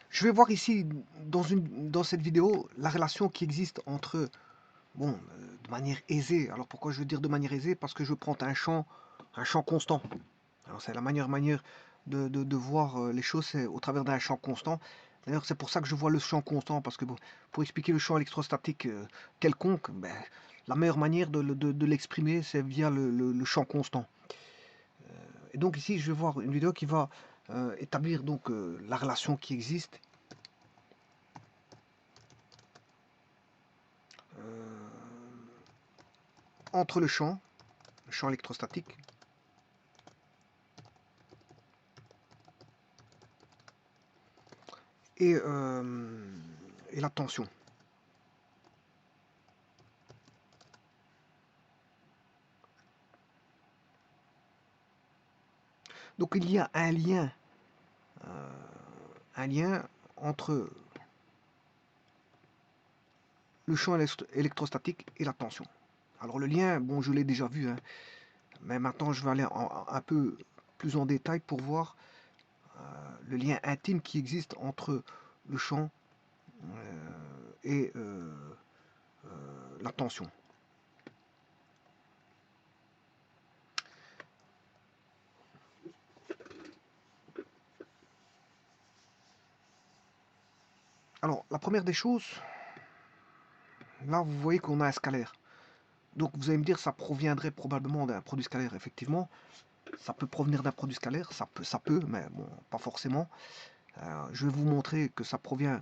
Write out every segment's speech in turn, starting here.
Je vais voir ici, dans cette vidéo, la relation qui existe entre, bon, de manière aisée. Alors pourquoi je veux dire de manière aisée? Parce que je prends un champ constant. Alors c'est la manière de voir les choses, c'est au travers d'un champ constant. D'ailleurs, c'est pour ça que je vois le champ constant, parce que bon, pour expliquer le champ électrostatique quelconque, ben, la meilleure manière de l'exprimer, c'est via le champ constant. Et donc ici, je vais voir une vidéo qui va établir donc la relation qui existe entre le champ électrostatique, et, euh, et la tension. Donc il y a un lien entre le champ électrostatique et la tension. Alors le lien, bon, je l'ai déjà vu, hein, mais maintenant je vais aller un peu plus en détail pour voir le lien intime qui existe entre le champ et la tension. Alors la première des choses, là vous voyez qu'on a un scalaire. Donc vous allez me dire ça proviendrait probablement d'un produit scalaire, effectivement. Ça peut provenir d'un produit scalaire, ça peut, mais bon, pas forcément. Je vais vous montrer que ça provient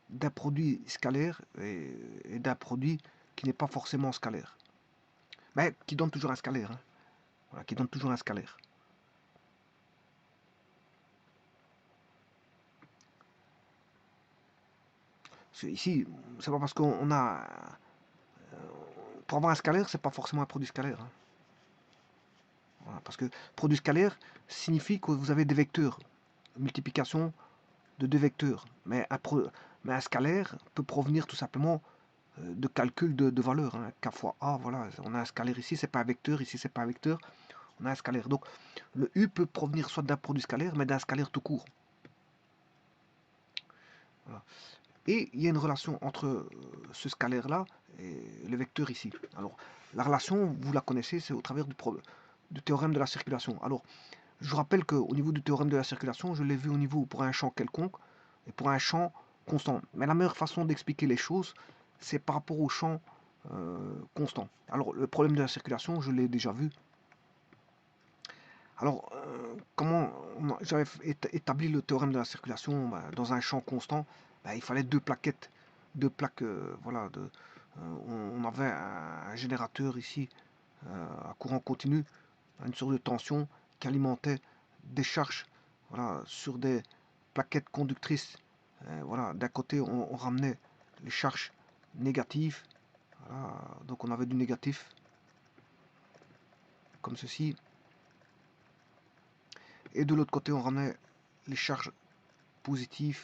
d'un produit scalaire et d'un produit qui n'est pas forcément scalaire. Mais qui donne toujours un scalaire. Hein. Voilà, qui donne toujours un scalaire. Ici, c'est pas parce qu'on a. Pour avoir un scalaire, c'est pas forcément un produit scalaire. Hein. Voilà, parce que produit scalaire signifie que vous avez des vecteurs. Multiplication de deux vecteurs. Mais un scalaire peut provenir tout simplement de calcul de valeurs. Hein. K fois A, voilà, on a un scalaire ici, c'est pas un vecteur, ici c'est pas un vecteur, on a un scalaire. Donc le U peut provenir soit d'un produit scalaire, mais d'un scalaire tout court. Voilà. Et il y a une relation entre ce scalaire-là et le vecteur ici. Alors la relation, vous la connaissez, c'est au travers du théorème de la circulation. Alors je vous rappelle qu'au niveau du théorème de la circulation, je l'ai vu au niveau pour un champ quelconque et pour un champ constant. Mais la meilleure façon d'expliquer les choses, c'est par rapport au champ constant. Alors le problème de la circulation, je l'ai déjà vu. Alors comment j'avais établi le théorème de la circulation dans un champ constant, il fallait deux plaques, voilà, on avait un générateur ici à courant continu, une sorte de tension qui alimentait des charges, voilà, sur des plaquettes conductrices. Voilà, d'un côté, on ramenait les charges négatives. Voilà, donc on avait du négatif, comme ceci. Et de l'autre côté, on ramenait les charges positives,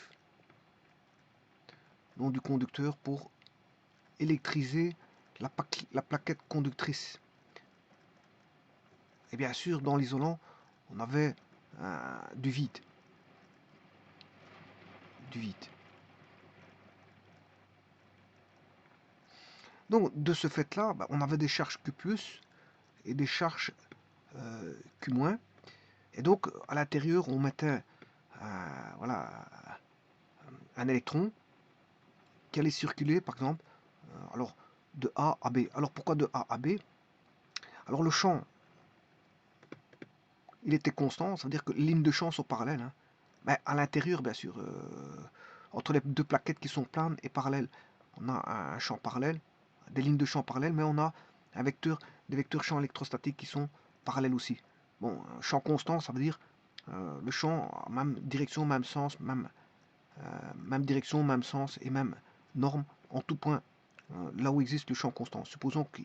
donc du conducteur, pour électriser la plaquette conductrice. Et bien sûr, dans l'isolant, on avait du vide. Du vide. Donc, de ce fait-là, on avait des charges Q+, et des charges Q-. Et donc, à l'intérieur, on mettait voilà, un électron qui allait circuler, par exemple, alors de A à B. Alors, pourquoi de A à B? Alors, le champ, il était constant, ça veut dire que les lignes de champ sont parallèles. Hein. Mais à l'intérieur, bien sûr, entre les deux plaquettes qui sont planes et parallèles, on a un champ parallèle, des lignes de champ parallèles, mais on a des vecteurs champ électrostatiques qui sont parallèles aussi. Bon, un champ constant, ça veut dire le champ, même direction, même sens, même direction, même sens et même norme en tout point, là où existe le champ constant. Supposons que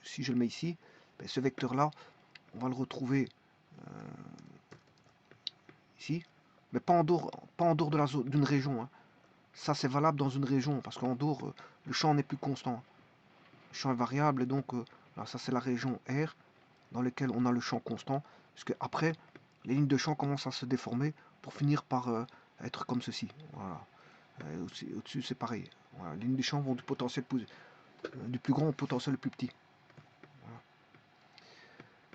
si je le mets ici, ce vecteur-là, on va le retrouver ici, mais pas en dehors d'une région. Hein. Ça, c'est valable dans une région, parce qu'en dehors, le champ n'est plus constant. Le champ est variable, et donc, là, ça, c'est la région R, dans laquelle on a le champ constant, puisque après, les lignes de champ commencent à se déformer pour finir par être comme ceci. Voilà. Au-dessus, c'est pareil. Voilà. Les lignes du champ vont du potentiel du plus grand au potentiel le plus petit. Voilà.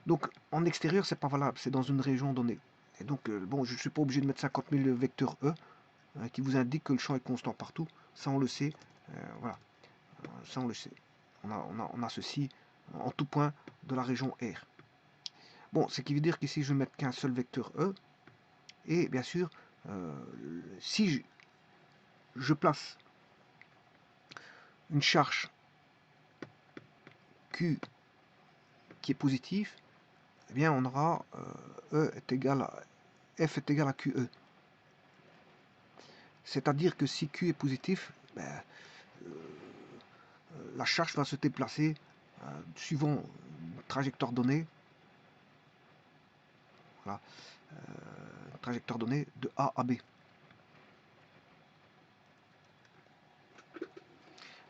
Donc en extérieur, c'est pas valable, c'est dans une région donnée. Et donc, bon, je ne suis pas obligé de mettre 50 000 vecteurs E qui vous indiquent que le champ est constant partout. Ça, on le sait. Voilà. Ça, on le sait. On a ceci en tout point de la région R. Bon, ce qui veut dire qu'ici, je vais mettre qu'un seul vecteur E. Et bien sûr, si je place une charge Q qui est positive, eh bien, on aura E est égal à F est égal à QE. C'est-à-dire que si Q est positif, ben, la charge va se déplacer suivant une trajectoire donnée. Voilà, trajectoire donnée de A à B.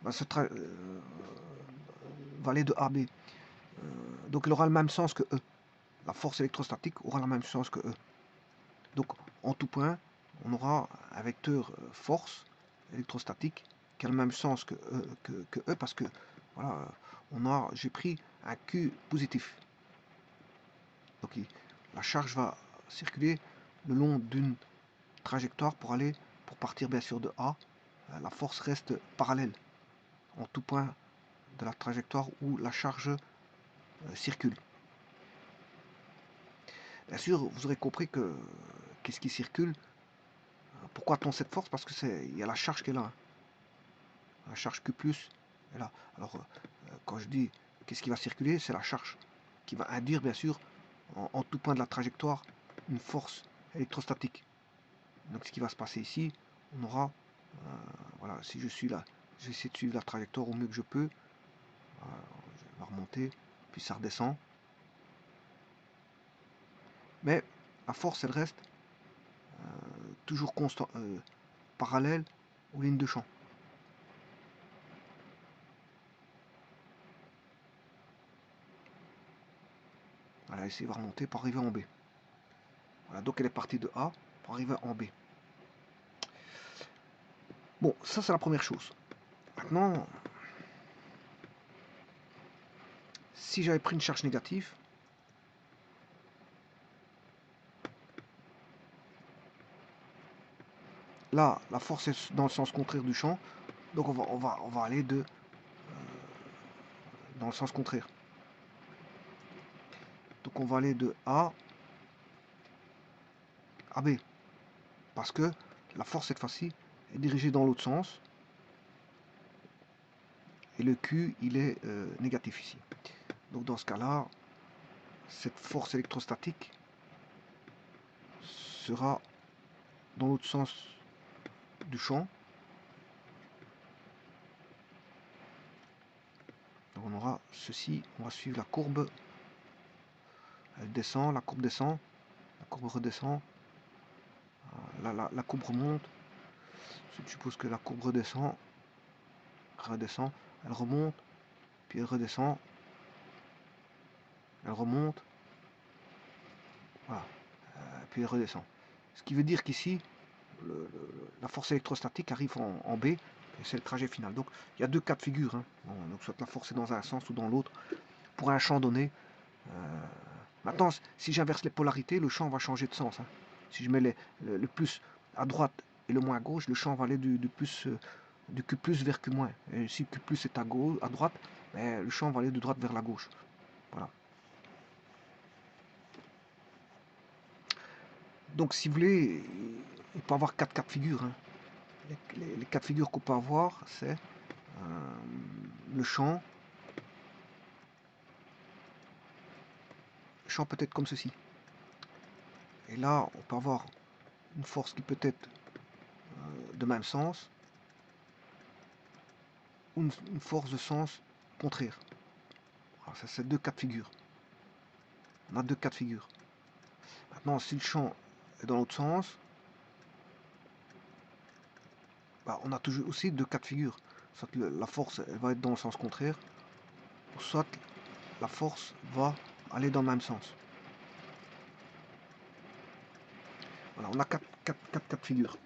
Va aller de A à B. Donc il aura le même sens que E. La force électrostatique aura le même sens que E. Donc en tout point, on aura un vecteur force électrostatique qui a le même sens que E parce que voilà, j'ai pris un Q positif. Donc la charge va circuler le long d'une trajectoire pour partir bien sûr de A. La force reste parallèle en tout point de la trajectoire où la charge circule. Bien sûr, vous aurez compris que qu'est-ce qui circule. Pourquoi a-t-on cette force? Parce que il y a la charge qui est là. La charge Q+ est là. Alors, quand je dis qu'est-ce qui va circuler, c'est la charge qui va induire, bien sûr, en tout point de la trajectoire, une force électrostatique. Donc, ce qui va se passer ici, on aura, voilà, si je suis là, je vais essayer de suivre la trajectoire au mieux que je peux. Je vais remonter, puis ça redescend. Mais la force, elle reste toujours constant, parallèle aux lignes de champ. Voilà, ici, elle va remonter pour arriver en B. Voilà, donc elle est partie de A pour arriver en B. Bon, ça c'est la première chose. Maintenant, si j'avais pris une charge négative, là, la force est dans le sens contraire du champ, donc on va aller dans le sens contraire. Donc on va aller de A à B, parce que la force cette fois-ci est dirigée dans l'autre sens, et le Q il est négatif ici. Donc dans ce cas-là, cette force électrostatique sera dans l'autre sens du champ. Donc on aura ceci, on va suivre la courbe, elle descend, la courbe descend, la courbe redescend, la courbe remonte, je suppose que la courbe redescend, elle remonte, puis elle redescend, elle remonte, voilà, puis elle redescend. Ce qui veut dire qu'ici, la force électrostatique arrive en B, et c'est le trajet final. Donc il y a deux cas de figure, hein. Bon, donc soit la force est dans un sens ou dans l'autre, pour un champ donné. Maintenant, si j'inverse les polarités, le champ va changer de sens, hein. Si je mets le plus à droite et le moins à gauche, le champ va aller du Q+ vers Q-. Et si Q+ est à droite, ben, le champ va aller de droite vers la gauche. Voilà. Donc si vous voulez, il peut y avoir 4 cas de figure, hein. Les cas de figure qu'on peut avoir, c'est le champ. Le champ peut être comme ceci. Et là, on peut avoir une force qui peut être de même sens, ou une force de sens contraire. Alors ça, c'est deux cas de figure. On a deux cas de figure. Maintenant, si le champ est dans l'autre sens, bah, on a toujours aussi deux cas de figure. Soit la force elle va être dans le sens contraire, soit la force va aller dans le même sens. Voilà, on a quatre cas de figure.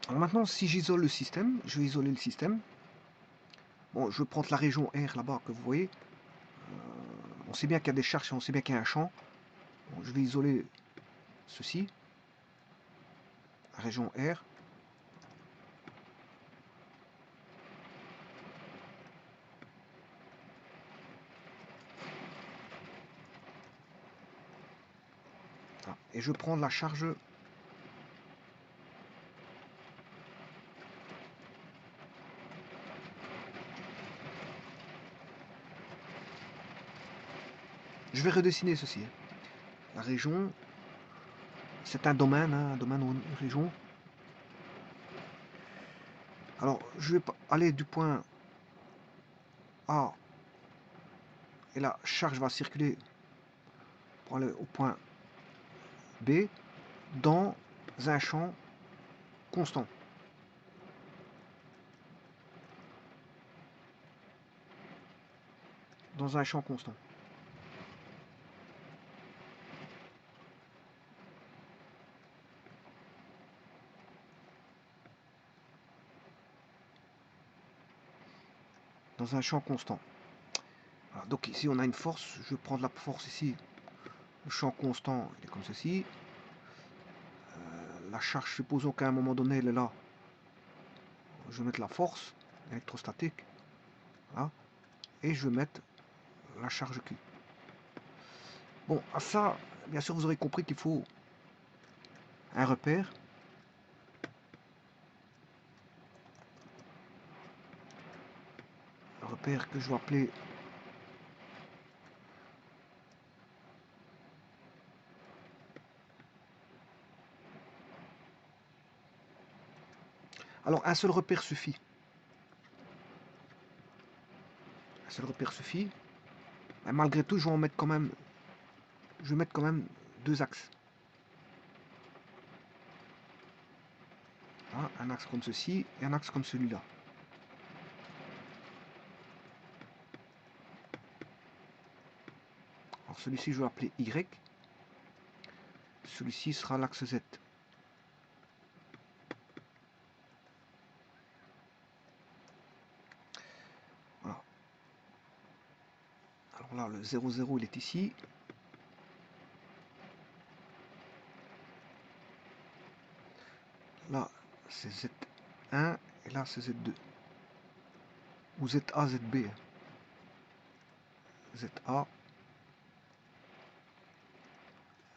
Alors maintenant, si j'isole le système, je vais isoler le système. Bon, je vais prendre la région R là-bas que vous voyez. On sait bien qu'il y a des charges, on sait bien qu'il y a un champ. Bon, je vais isoler ceci, la région R. Et je prends la charge je vais redessiner ceci. La région, c'est un domaine, hein, un domaine ou une région. Alors, je vais aller du point A et la charge va circuler pour aller au point B dans un champ constant. Dans un champ constant. Dans un champ constant. Voilà, donc ici on a une force, je vais prendre la force ici. Le champ constant il est comme ceci. La charge, supposons qu'à un moment donné elle est là. Je vais mettre la force électrostatique. Voilà, et je vais mettre la charge Q. Bon, à ça, bien sûr, vous aurez compris qu'il faut un repère. Un repère que je vais appeler alors un seul repère suffit. Un seul repère suffit. Mais malgré tout, je vais en mettre quand même. Je vais mettre quand même deux axes. Voilà, un axe comme ceci et un axe comme celui-là. Alors celui-ci, je vais appeler Y. Celui-ci sera l'axe Z. Voilà. Alors là, le 0, 0, il est ici. Là, c'est Z1 et là, c'est Z2. Ou ZA, ZB. ZA,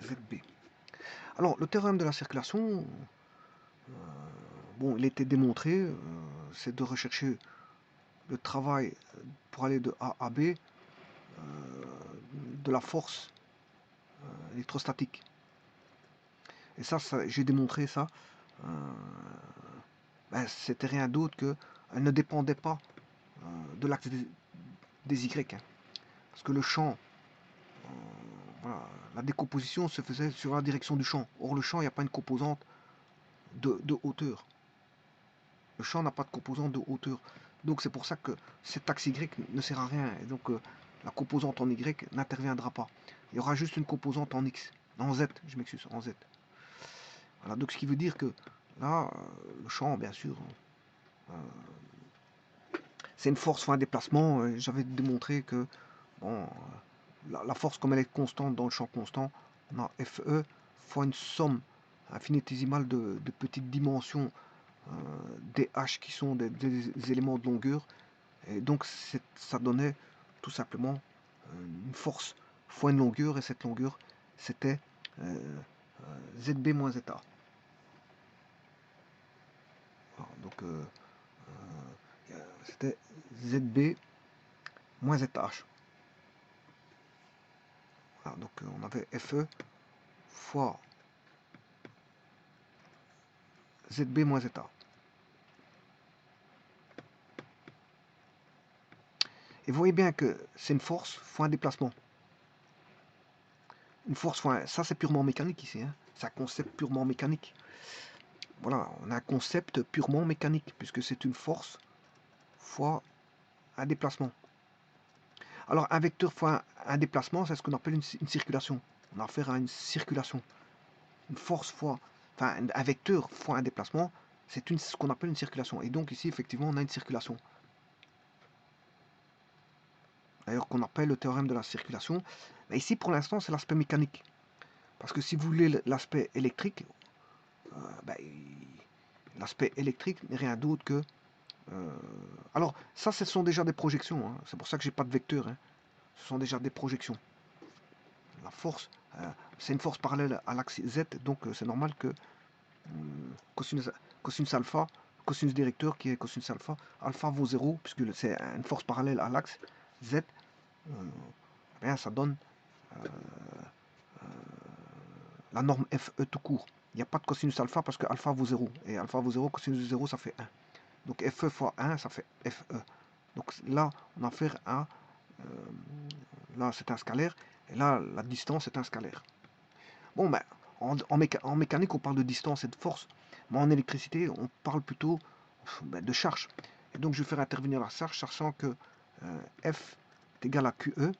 ZB. Alors, le théorème de la circulation, bon, il a été démontré, c'est de rechercher le travail pour aller de A à B de la force électrostatique. Et ça j'ai démontré ça. Ben, c'était rien d'autre que elle ne dépendait pas de l'axe des Y. Hein. Parce que le champ, voilà, la décomposition se faisait sur la direction du champ. Or, le champ, il n'y a pas une composante de hauteur. Le champ n'a pas de composante de hauteur. Donc, c'est pour ça que cet axe Y ne sert à rien. Et donc, la composante en Y n'interviendra pas. Il y aura juste une composante en X. En Z, je m'excuse, en Z. Voilà, donc ce qui veut dire que là, le champ, bien sûr, c'est une force fois un déplacement. J'avais démontré que bon, la force, comme elle est constante dans le champ constant, on a Fe fois une somme infinitésimale de petites dimensions des H qui sont des éléments de longueur. Et donc ça donnait tout simplement une force fois une longueur, et cette longueur c'était ZB moins ZA. Alors, donc c'était ZB moins ZH. Voilà, donc on avait Fe fois ZB moins ZA. Et vous voyez bien que c'est une force fois un déplacement. Une force fois un... Ça, c'est purement mécanique ici. Hein. C'est un concept purement mécanique. Voilà, on a un concept purement mécanique, puisque c'est une force fois un déplacement. Alors, un vecteur fois un déplacement, c'est ce qu'on appelle une circulation. On a affaire à une circulation. Une force fois, enfin, un vecteur fois un déplacement, c'est ce qu'on appelle une circulation. Et donc, ici, effectivement, on a une circulation. D'ailleurs, qu'on appelle le théorème de la circulation. Mais ici, pour l'instant, c'est l'aspect mécanique. Parce que si vous voulez l'aspect électrique, ben, l'aspect électrique n'est rien d'autre que... alors, ça, ce sont déjà des projections. Hein. C'est pour ça que j'ai pas de vecteur. Hein. Ce sont déjà des projections. La force, c'est une force parallèle à l'axe Z, donc c'est normal que cosinus alpha, cosinus directeur qui est cosinus alpha, alpha vaut 0, puisque c'est une force parallèle à l'axe Z, bien, ça donne la norme FE tout court. Il n'y a pas de cosinus alpha parce que alpha vaut 0. Et alpha vaut 0, cosinus de 0, ça fait 1. Donc FE fois 1, ça fait FE. Donc là, on a affaire à... là, c'est un scalaire. Et là, la distance est un scalaire. Bon, ben, en mécanique, on parle de distance et de force. Mais en électricité, on parle plutôt de charge. Et donc, je vais faire intervenir la charge, sachant que F est égal à QE.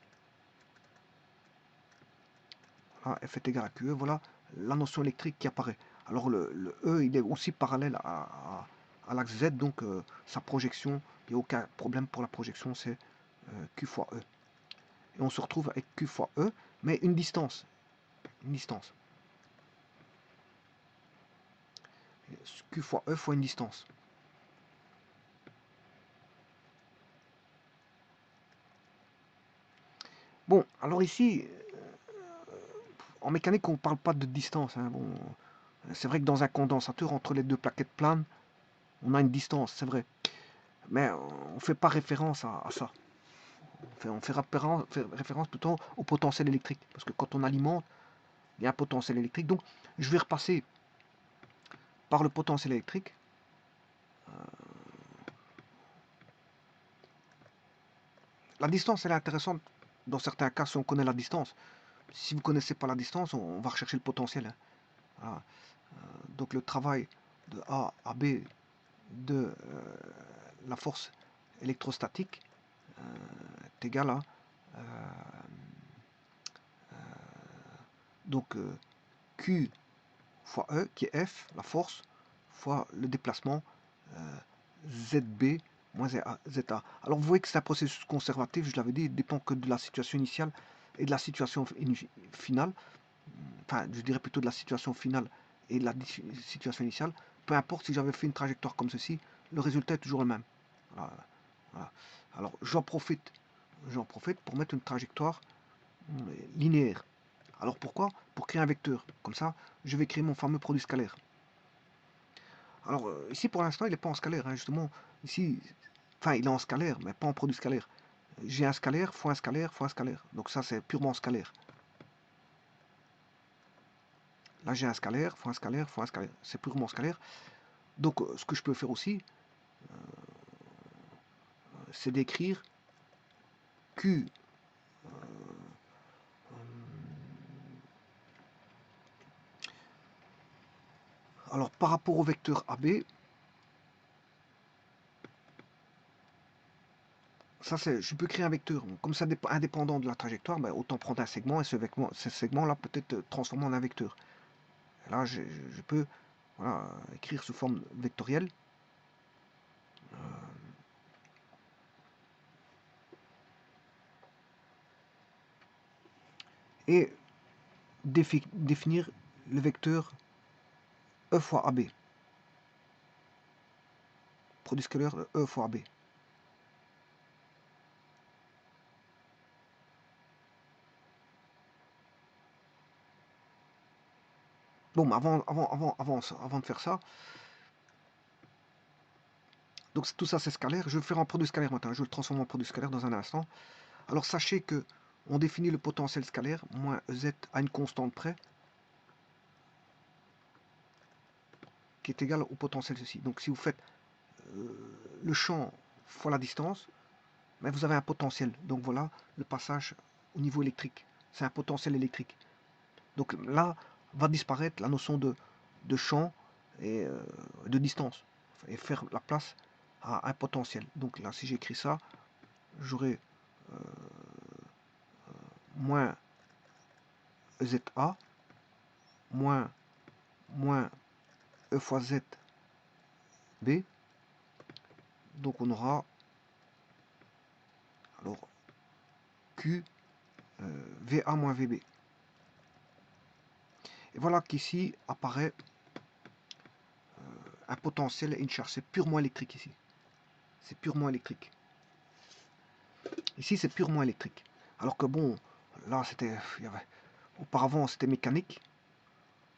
Voilà, F est égal à QE. Voilà la notion électrique qui apparaît. Alors, le E, il est aussi parallèle à l'axe Z. Donc, sa projection, il n'y a aucun problème pour la projection. C'est Q fois E. Et on se retrouve avec Q fois E, mais une distance. Une distance. Q fois E fois une distance. Bon, alors ici, en mécanique, on ne parle pas de distance. Hein. Bon, c'est vrai que dans un condensateur, entre les deux plaquettes planes, on a une distance, c'est vrai. Mais on ne fait pas référence à ça. On fait référence plutôt au potentiel électrique. Parce que quand on alimente, il y a un potentiel électrique. Donc, je vais repasser par le potentiel électrique. La distance, elle est intéressante dans certains cas si on connaît la distance. Si vous ne connaissez pas la distance, on va rechercher le potentiel. Hein. Voilà. Donc le travail de A à B de la force électrostatique est égal à donc Q fois E qui est F, la force, fois le déplacement ZB moins ZA. Alors vous voyez que c'est un processus conservatif, je l'avais dit, il ne dépend que de la situation initiale et de la situation finale. Enfin, je dirais plutôt de la situation finale et de la situation initiale. Peu importe si j'avais fait une trajectoire comme ceci, le résultat est toujours le même. Voilà, voilà. Alors j'en profite pour mettre une trajectoire linéaire. Alors pourquoi? Pour créer un vecteur. Comme ça, je vais créer mon fameux produit scalaire. Alors ici pour l'instant il n'est pas en scalaire, hein, justement. Ici, enfin il est en scalaire, mais pas en produit scalaire. J'ai un scalaire, fois un scalaire, fois un scalaire. Donc ça c'est purement scalaire. Là j'ai un scalaire, fois un scalaire, fois un scalaire. C'est purement scalaire. Donc ce que je peux faire aussi, c'est d'écrire Q. Alors par rapport au vecteur AB, ça c'est, je peux créer un vecteur. Comme ça indépendant de la trajectoire, ben, autant prendre un segment et ce segment-là peut-être transformer en un vecteur. Et là je peux voilà, écrire sous forme vectorielle. Et définir le vecteur E fois AB. Produit scalaire E fois AB. Bon, avant de faire ça, donc tout ça c'est scalaire. Je vais faire un produit scalaire maintenant. Je le transforme en produit scalaire dans un instant. Alors sachez que on définit le potentiel scalaire, moins Z à une constante près, qui est égal au potentiel ceci. Donc si vous faites le champ fois la distance, mais vous avez un potentiel. Donc voilà le passage au niveau électrique. C'est un potentiel électrique. Donc là va disparaître la notion de champ et de distance et faire la place à un potentiel. Donc là si j'écris ça, j'aurai moins ZA moins E fois ZB. Donc on aura alors Q VA moins VB. Et voilà qu'ici apparaît un potentiel et une charge. C'est purement électrique ici. C'est purement électrique. Ici c'est purement électrique. Alors que bon, là c'était, auparavant c'était mécanique.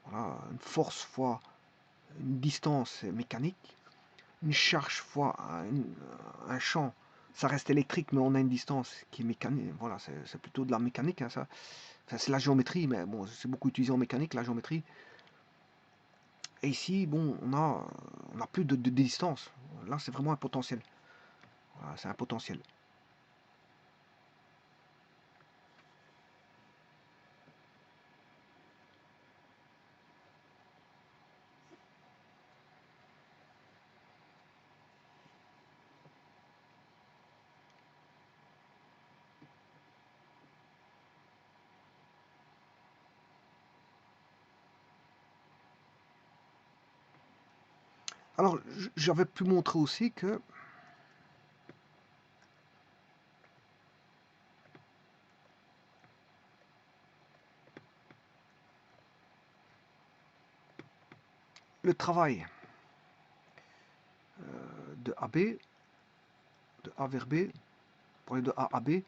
Voilà, une force fois une distance mécanique. Une charge fois un champ, ça reste électrique, mais on a une distance qui est mécanique. Voilà, c'est plutôt de la mécanique, hein, ça. Enfin, c'est la géométrie, mais bon, c'est beaucoup utilisé en mécanique, la géométrie. Et ici, bon, on a plus de distance. Là, c'est vraiment un potentiel. Voilà, c'est un potentiel. Alors, j'avais pu montrer aussi que le travail de AB, de A vers B, pour aller de A à B,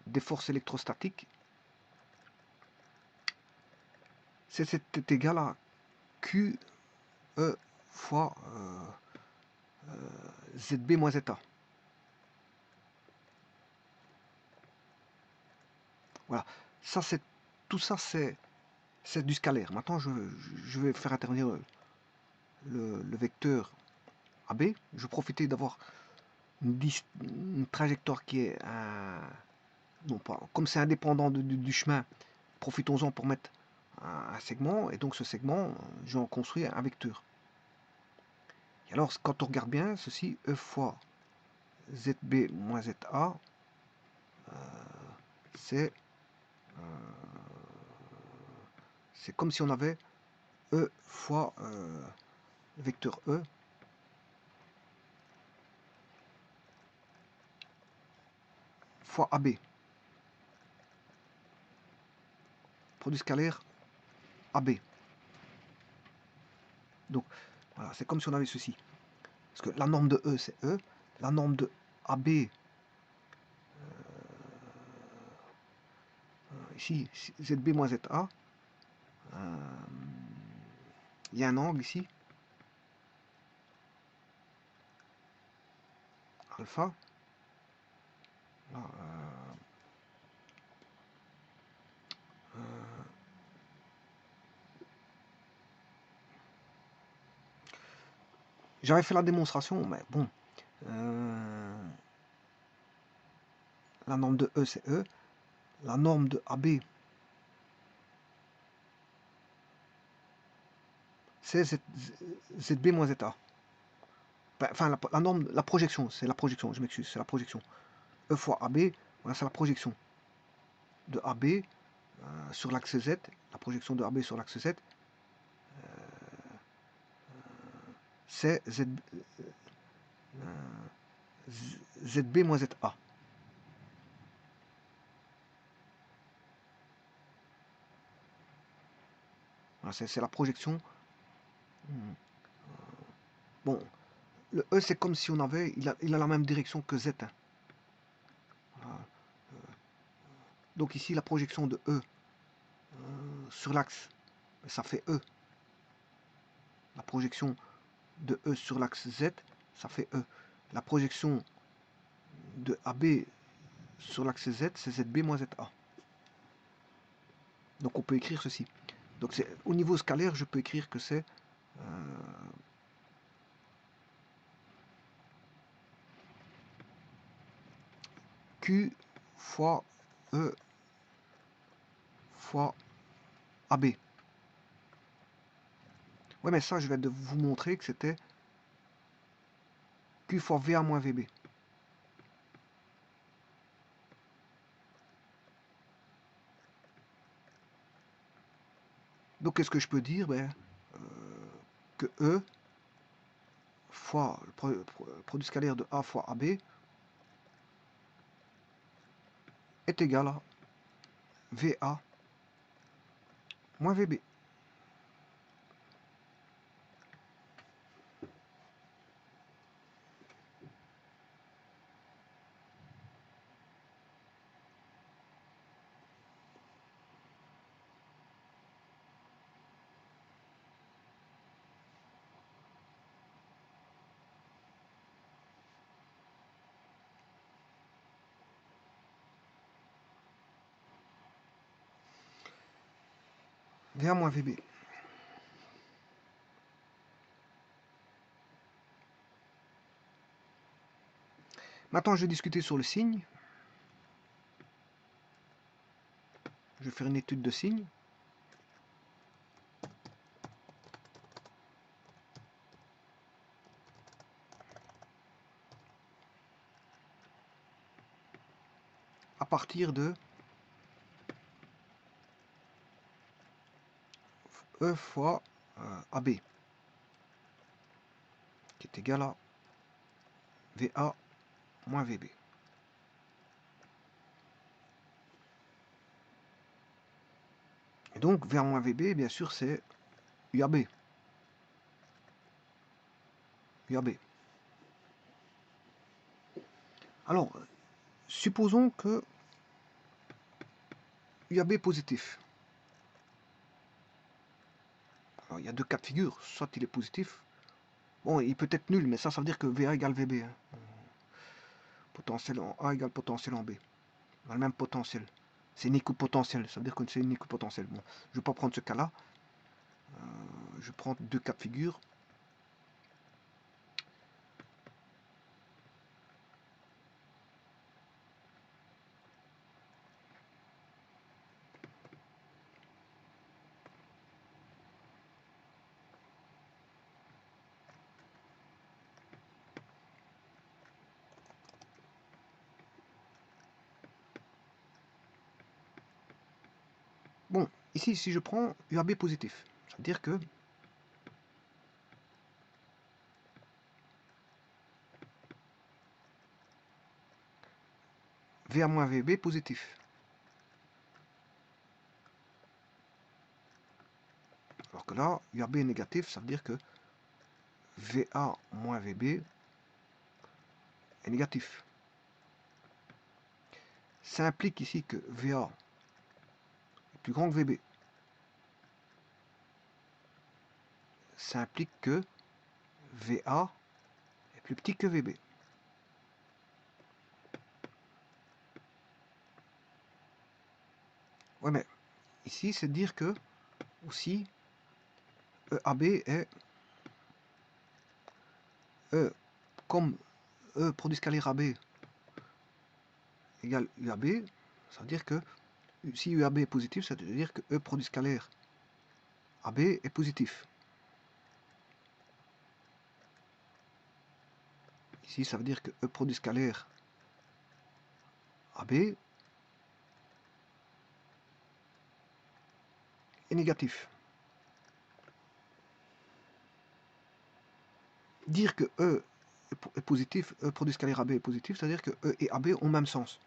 des forces électrostatiques, c'est égal à QE fois ZB moins ZA. Voilà, ça c'est tout ça c'est du scalaire. Maintenant je vais faire intervenir le vecteur AB. Je vais profiter d'avoir une trajectoire qui est non pas comme c'est indépendant du chemin. Profitons-en pour mettre un segment, et donc ce segment, je vais en construire un vecteur. Et alors quand on regarde bien, ceci E fois ZB moins ZA, c'est comme si on avait E fois vecteur E fois AB. Produit scalaire AB. Donc voilà, c'est comme si on avait ceci. Parce que la norme de E c'est E, la norme de AB, ici ZB moins ZA, il y a un angle ici, alpha. Là, j'avais fait la démonstration, mais bon, la norme de E c'est E, la norme de AB c'est ZB moins ZA. Enfin, la norme, la projection, c'est la projection, je m'excuse, c'est la projection. E fois AB, voilà, c'est la projection de AB sur l'axe Z, la projection de AB sur l'axe Z, c'est ZB moins ZA. Voilà, c'est la projection. Bon, le E c'est comme si on avait, il a la même direction que Z. Hein. Voilà. Donc ici la projection de E sur l'axe, ça fait E. La projection de E sur l'axe Z, ça fait E. La projection de AB sur l'axe Z, c'est ZB moins ZA. Donc on peut écrire ceci. Donc au niveau scalaire, je peux écrire que c'est Q fois E fois AB. Ouais, mais ça, je vais vous montrer que c'était Q fois VA moins VB. Donc qu'est-ce que je peux dire? Que E fois le produit scalaire de A fois AB est égal à VA moins VB. VA moins VB. Maintenant, je vais discuter sur le signe. Je vais faire une étude de signe. À partir de E fois AB, qui est égal à VA moins VB. Et donc, VA moins VB, bien sûr, c'est UAB. UAB. Alors, supposons que UAB est positif. Alors, il y a deux cas de figure. Soit il est positif. Bon, il peut être nul, mais ça veut dire que VA égale VB. Hein. Potentiel en A égale potentiel en B. On a le même potentiel. C'est une équipotentielle. Ça veut dire que c'est une équipotentielle. Bon, je ne vais pas prendre ce cas-là. Je prends deux cas de figure. Bon, ici, si je prends UAB positif, ça veut dire que VA moins VB positif. Alors que là, UAB est négatif, ça veut dire que VA moins VB est négatif. Ça implique ici que VA est plus grand que VB. Ça implique que VA est plus petit que VB. Ouais, mais ici, c'est dire que aussi EAB est E, comme E produit scalaire AB égale UAB, ça veut dire que si UAB est positif, ça veut dire que E produit scalaire AB est positif. Ici, ça veut dire que E produit scalaire AB est négatif. Dire que E est positif, E produit scalaire AB est positif, c'est-à-dire que E et AB ont le même sens.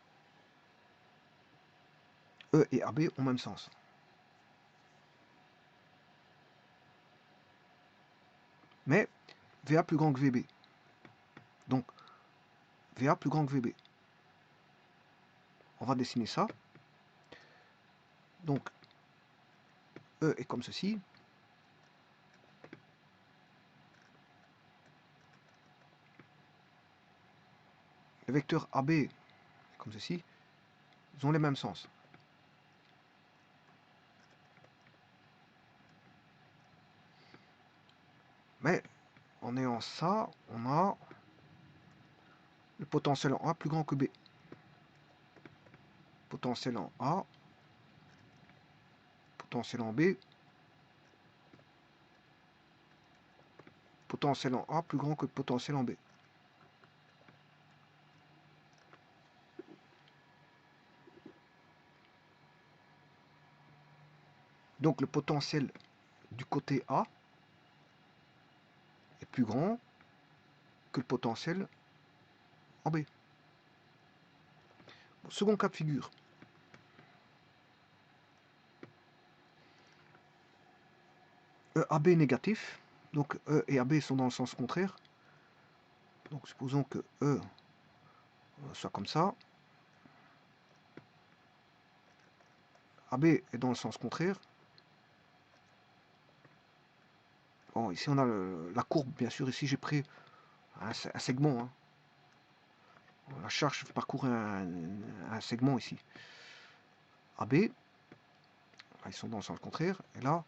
E et AB ont le même sens. Mais VA plus grand que VB. Donc, VA plus grand que VB. On va dessiner ça. Donc, E est comme ceci. Le vecteur AB est comme ceci. Ils ont les mêmes sens. Mais, en ayant ça, on a le potentiel en A plus grand que B. Potentiel en A, potentiel en B, potentiel en A plus grand que potentiel en B. Donc le potentiel du côté A est plus grand que le potentiel en B. Second cas de figure. AB est négatif, donc E et AB sont dans le sens contraire. Donc supposons que E soit comme ça. AB est dans le sens contraire. Bon, ici on a la courbe, bien sûr. Ici j'ai pris un segment. Hein. La charge parcourt un segment ici. AB, là, ils sont dans le sens contraire. Et là,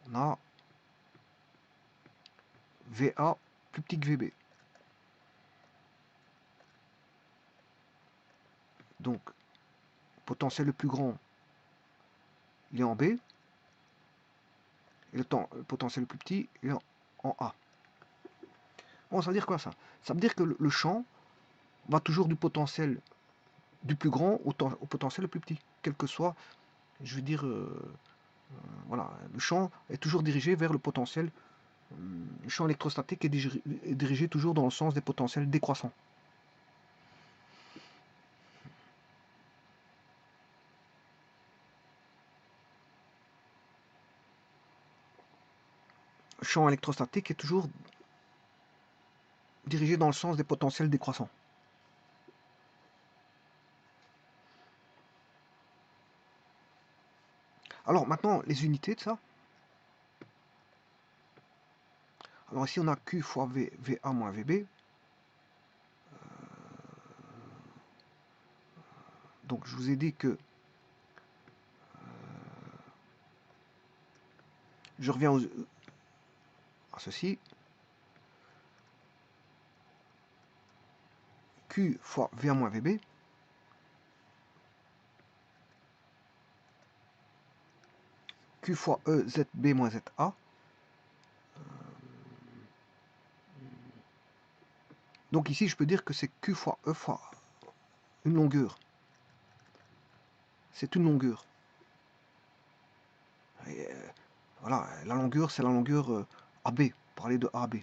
on a VA plus petit que VB. Donc, potentiel le plus grand, il est en B. Et le potentiel le plus petit, il est en A. Bon, ça veut dire quoi ça? Ça veut dire que le champ va toujours du potentiel du plus grand au potentiel le plus petit. Quel que soit, je veux dire, voilà, le champ est toujours dirigé vers le potentiel. Le champ électrostatique est dirigé toujours dans le sens des potentiels décroissants. Le champ électrostatique est toujours dirigé dans le sens des potentiels décroissants. Alors maintenant, les unités de ça. Alors ici on a Q fois VA moins VB. Donc je vous ai dit que je reviens à ceci. Q fois VA moins VB. Q fois E ZB moins ZA. Donc ici je peux dire que c'est Q fois E fois une longueur. C'est une longueur. Et, voilà, la longueur c'est la longueur AB. Parler de AB.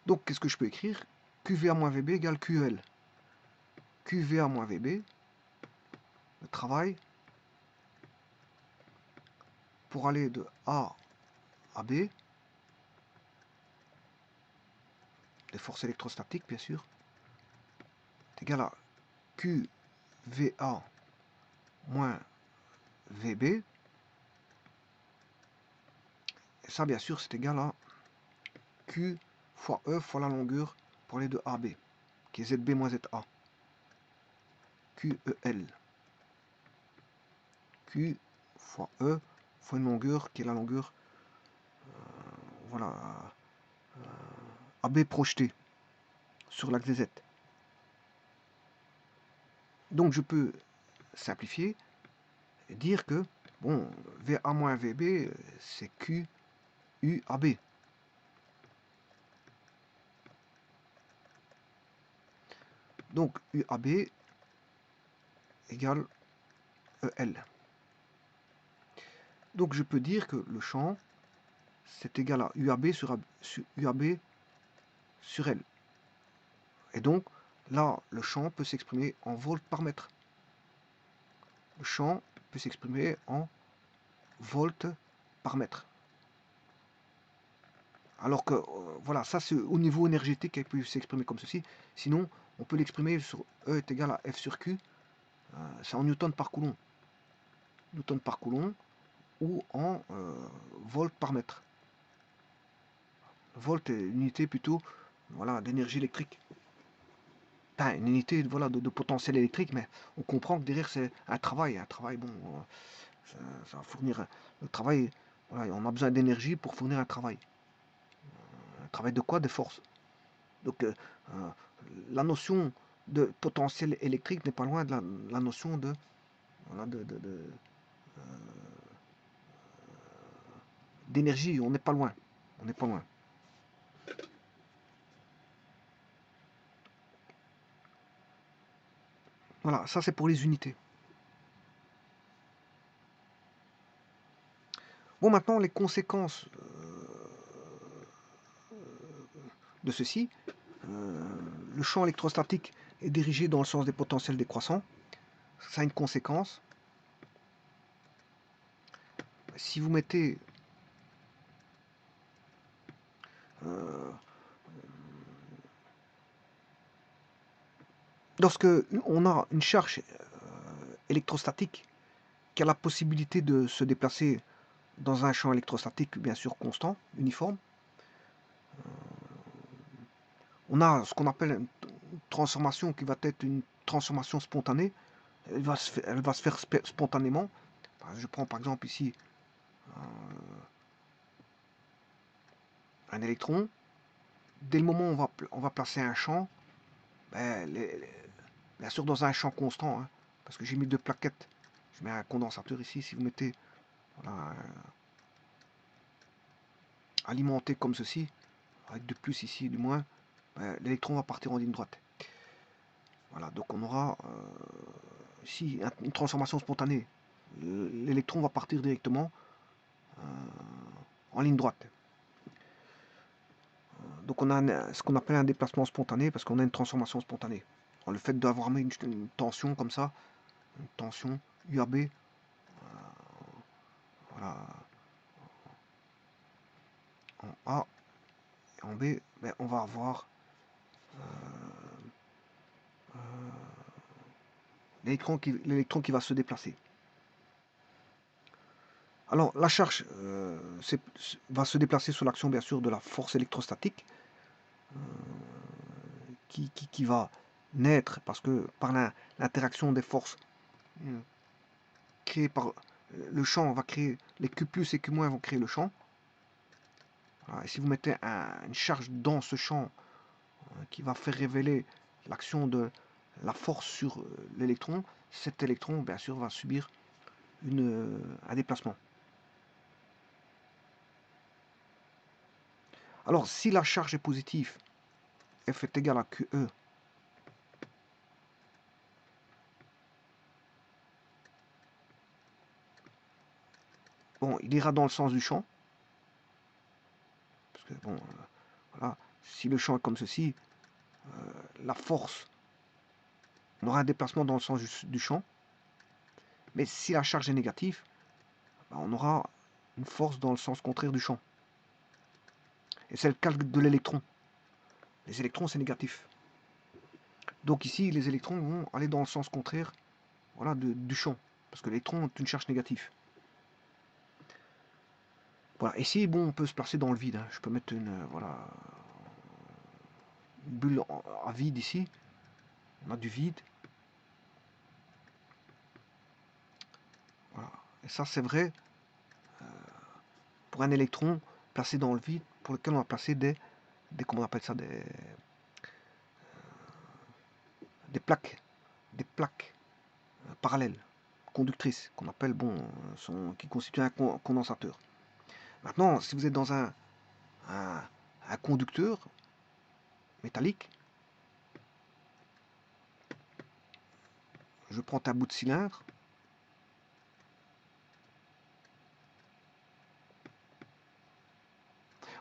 Donc qu'est-ce que je peux écrire? QVA moins VB égale QEL. QVA moins VB, le travail pour aller de A à B, les forces électrostatiques bien sûr, est égal à QVA moins VB. Et ça bien sûr c'est égal à Q fois E fois la longueur pour aller de A à B, qui est ZB moins ZA. QEL. Q fois E fois une longueur qui est la longueur voilà, AB projeté sur l'axe des Z. Donc je peux simplifier et dire que bon, VA moins VB c'est Q U AB. Donc UAB égale EL. Donc je peux dire que le champ c'est égal à UAB sur UAB sur L. Et donc là le champ peut s'exprimer en volts par mètre. Le champ peut s'exprimer en volts par mètre. Alors que voilà, ça c'est au niveau énergétique qu'elle peut s'exprimer comme ceci. Sinon, on peut l'exprimer sur E est égal à F sur Q. C'est en newton par coulomb. Newton par coulomb ou en volts par mètre. Volt est une unité plutôt voilà, d'énergie électrique. Enfin, une unité voilà, de potentiel électrique, mais on comprend que derrière c'est un travail. Un travail, bon, ça va fournir le travail. Voilà, on a besoin d'énergie pour fournir un travail. Un travail de quoi? De force. Donc la notion de potentiel électrique n'est pas loin de la notion de, voilà, d'énergie. On n'est pas loin. On n'est pas loin. Voilà, ça c'est pour les unités. Bon, maintenant les conséquences de ceci. Le champ électrostatique est dirigé dans le sens des potentiels décroissants. Ça a une conséquence. Si vous mettez lorsque on a une charge électrostatique qui a la possibilité de se déplacer dans un champ électrostatique bien sûr constant, uniforme, on a ce qu'on appelle une transformation qui va être une transformation spontanée. Elle va se faire spontanément. Je prends par exemple ici un électron. Dès le moment où on va placer un champ, ben, bien sûr dans un champ constant, hein, parce que j'ai mis deux plaquettes. Je mets un condensateur ici. Si vous mettez voilà, alimenté comme ceci, avec de plus ici et du moins, ben, l'électron va partir en ligne droite. Voilà, donc on aura ici une transformation spontanée. L'électron va partir directement en ligne droite. Donc on a ce qu'on appelle un déplacement spontané parce qu'on a une transformation spontanée. Le fait d'avoir mis une tension comme ça, une tension UAB, voilà, en A et en B, ben, on va avoir l'électron qui va se déplacer. Alors la charge va se déplacer sous l'action bien sûr de la force électrostatique qui va naître parce que par l'interaction des forces créées par le champ va créer les Q plus et Q moins vont créer le champ. Voilà, et si vous mettez une charge dans ce champ qui va faire révéler l'action de la force sur l'électron, cet électron bien sûr va subir un déplacement. Alors si la charge est positive, F est égal à QE bon, il ira dans le sens du champ. Parce que, bon, voilà, si le champ est comme ceci, la force, on aura un déplacement dans le sens du champ. Mais si la charge est négative, ben, on aura une force dans le sens contraire du champ. Et c'est le cas de l'électron. Les électrons, c'est négatif. Donc ici, les électrons vont aller dans le sens contraire voilà, du champ. Parce que l'électron est une charge négative. Voilà. Ici, bon, on peut se placer dans le vide. Hein. Je peux mettre voilà, une bulle à vide ici. On a du vide. Voilà. Et ça, c'est vrai pour un électron placé dans le vide, pour lequel on va placer comment on appelle ça, des plaques parallèles, conductrices, qu'on appelle, bon, qui constituent un condensateur. Maintenant, si vous êtes dans un conducteur métallique, je prends un bout de cylindre,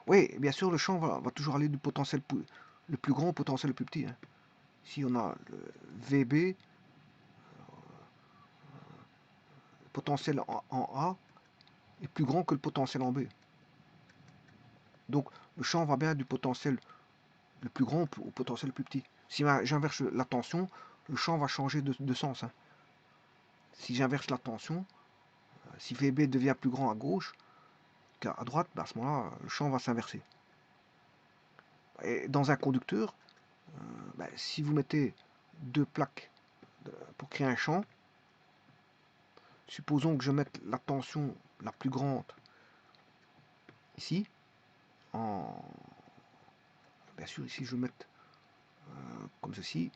oui, bien sûr, le champ va toujours aller du potentiel le plus grand au potentiel le plus petit. Hein. Ici, on a le VB, le potentiel en A est plus grand que le potentiel en B. Donc, le champ va bien du potentiel le plus grand au potentiel le plus petit. Si j'inverse la tension, le champ va changer de sens. Hein. Si j'inverse la tension, si VB devient plus grand à gauche qu'à droite, ben à ce moment-là, le champ va s'inverser. Et dans un conducteur, ben, si vous mettez deux plaques pour créer un champ, supposons que je mette la tension la plus grande ici, bien sûr ici je vais mettre comme ceci,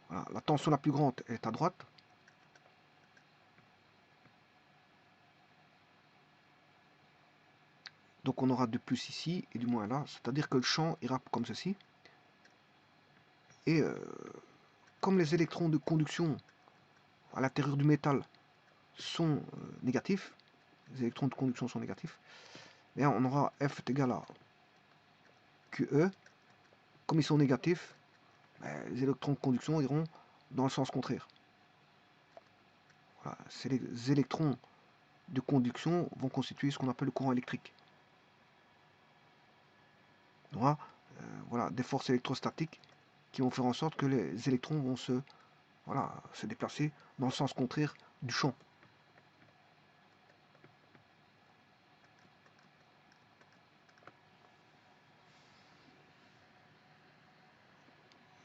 voilà, la tension la plus grande est à droite, donc on aura de plus ici et du moins là, c'est-à-dire que le champ ira comme ceci, et comme les électrons de conduction à l'intérieur du métal sont négatifs, les électrons de conduction sont négatifs, et on aura F est égal à QE. Comme ils sont négatifs, les électrons de conduction iront dans le sens contraire. Voilà, c'est les électrons de conduction vont constituer ce qu'on appelle le courant électrique. On aura voilà, des forces électrostatiques qui vont faire en sorte que les électrons vont se déplacer dans le sens contraire du champ.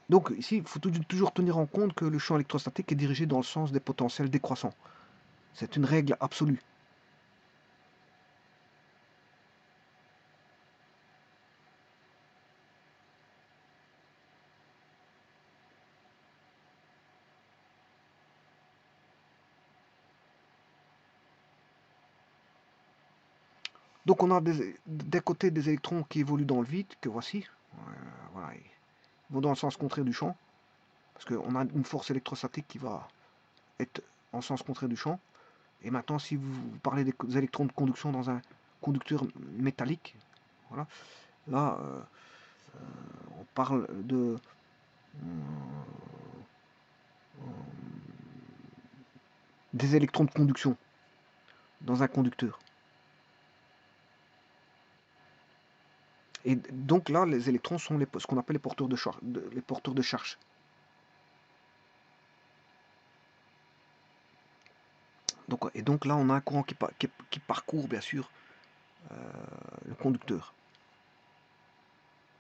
Donc ici, il faut toujours tenir en compte que le champ électrostatique est dirigé dans le sens des potentiels décroissants. C'est une règle absolue. Donc on a d'un côté des électrons qui évoluent dans le vide, que voici. Voilà, ils vont dans le sens contraire du champ, parce qu'on a une force électrostatique qui va être en sens contraire du champ. Et maintenant, si vous parlez des électrons de conduction dans un conducteur métallique, voilà, là, on parle des électrons de conduction dans un conducteur. Et donc là, les électrons sont ce qu'on appelle les porteurs de charge. Et donc là, on a un courant qui parcourt, bien sûr, le conducteur.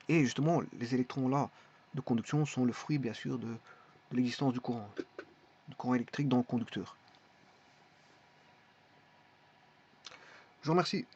Et justement, les électrons là de conduction sont le fruit, bien sûr, de l'existence du courant électrique dans le conducteur. Je vous remercie.